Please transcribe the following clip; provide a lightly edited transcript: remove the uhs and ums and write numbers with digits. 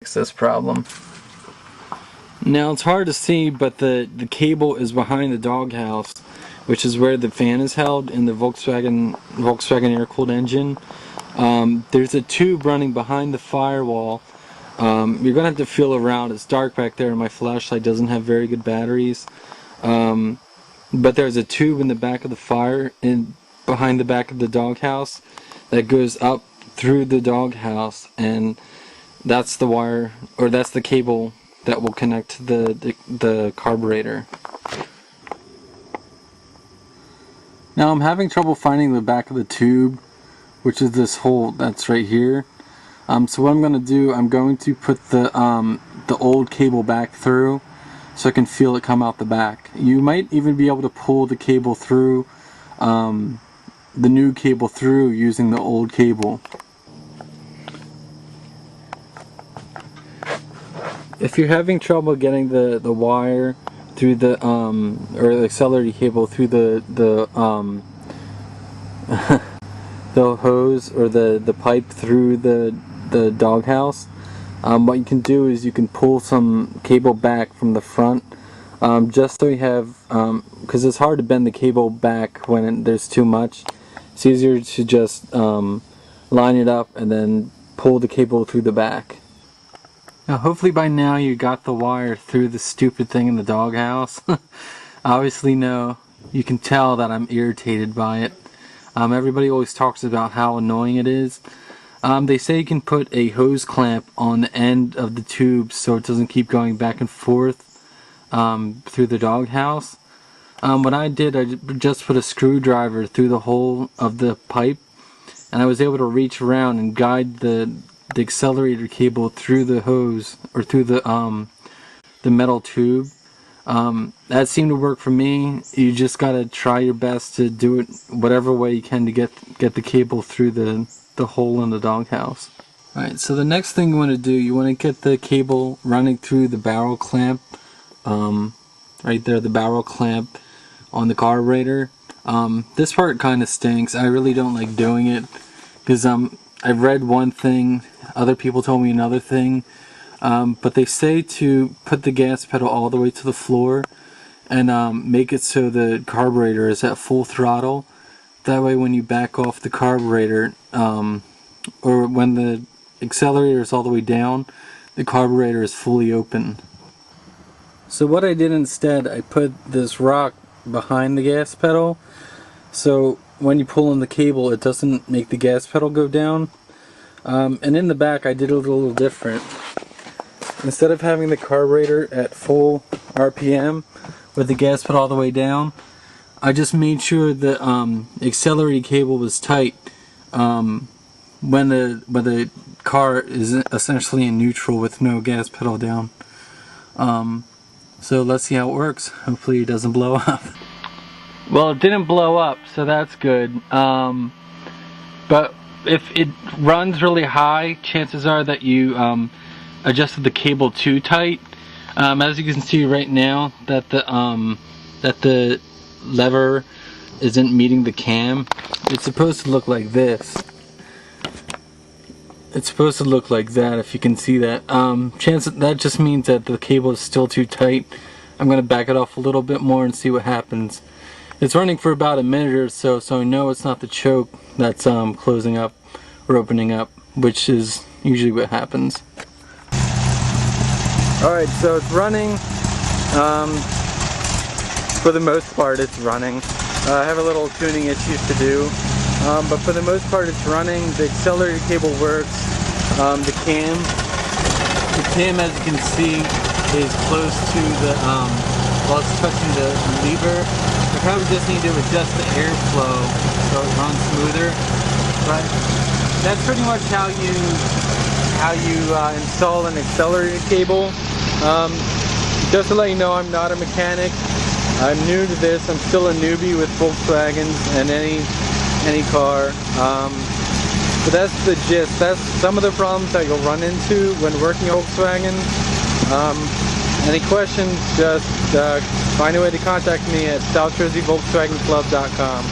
fix this problem. Now it's hard to see, but the cable is behind the doghouse, which is where the fan is held in the Volkswagen air-cooled engine. There's a tube running behind the firewall. You're gonna have to feel around. It's dark back there and my flashlight doesn't have very good batteries. But there's a tube in the back of the behind the back of the doghouse that goes up through the doghouse, and that's the wire, or that's the cable that will connect to the carburetor. Now I'm having trouble finding the back of the tube, which is this hole that's right here. So what I'm going to do, I'm going to put the old cable back through so I can feel it come out the back. You might even be able to pull the cable through, the new cable through using the old cable. If you're having trouble getting the wire through the or the accelerator cable through the the hose or the pipe through the doghouse, what you can do is you can pull some cable back from the front, just so you have, because it's hard to bend the cable back when there's too much. It's easier to just line it up and then pull the cable through the back. Now hopefully by now you got the wire through the stupid thing in the doghouse. Obviously no, you can tell that I'm irritated by it. Everybody always talks about how annoying it is. They say you can put a hose clamp on the end of the tube so it doesn't keep going back and forth through the doghouse. What I did, I just put a screwdriver through the hole of the pipe, and I was able to reach around and guide the accelerator cable through the hose, or through the metal tube. That seemed to work for me. You just gotta try your best to do it whatever way you can to get the cable through the hole in the doghouse. Alright, so the next thing you want to do, you want to get the cable running through the barrel clamp, right there, the barrel clamp on the carburetor. This part kind of stinks. I really don't like doing it because I've read one thing, other people told me another thing, but they say to put the gas pedal all the way to the floor and make it so the carburetor is at full throttle. That way when you back off the carburetor, or when the accelerator is all the way down, the carburetor is fully open. So what I did instead, I put this rock behind the gas pedal, so when you pull on the cable it doesn't make the gas pedal go down. And in the back I did it a little different. Instead of having the carburetor at full RPM with the gas pedal all the way down, I just made sure the accelerator cable was tight when the car is essentially in neutral with no gas pedal down. So let's see how it works. Hopefully it doesn't blow up. Well, it didn't blow up, so that's good. But if it runs really high, chances are that you adjusted the cable too tight. As you can see right now, that the lever isn't meeting the cam. It's supposed to look like this. It's supposed to look like that, if you can see that. That just means that the cable is still too tight. I'm going to back it off a little bit more and see what happens. It's running for about a minute or so, so I know it's not the choke that's closing up or opening up, which is usually what happens. Alright, so it's running. For the most part it's running. I have a little tuning issues to do, but for the most part it's running. The accelerator cable works. The cam, as you can see, is close to the, while it's touching the lever. I probably just need to adjust the airflow so it runs smoother. But that's pretty much how you install an accelerator cable. Just to let you know, I'm not a mechanic. I'm new to this. I'm still a newbie with Volkswagens and any car. But that's the gist. That's some of the problems that you'll run into when working Volkswagen. Any questions, just find a way to contact me at SouthJerseyVolkswagenClub.com.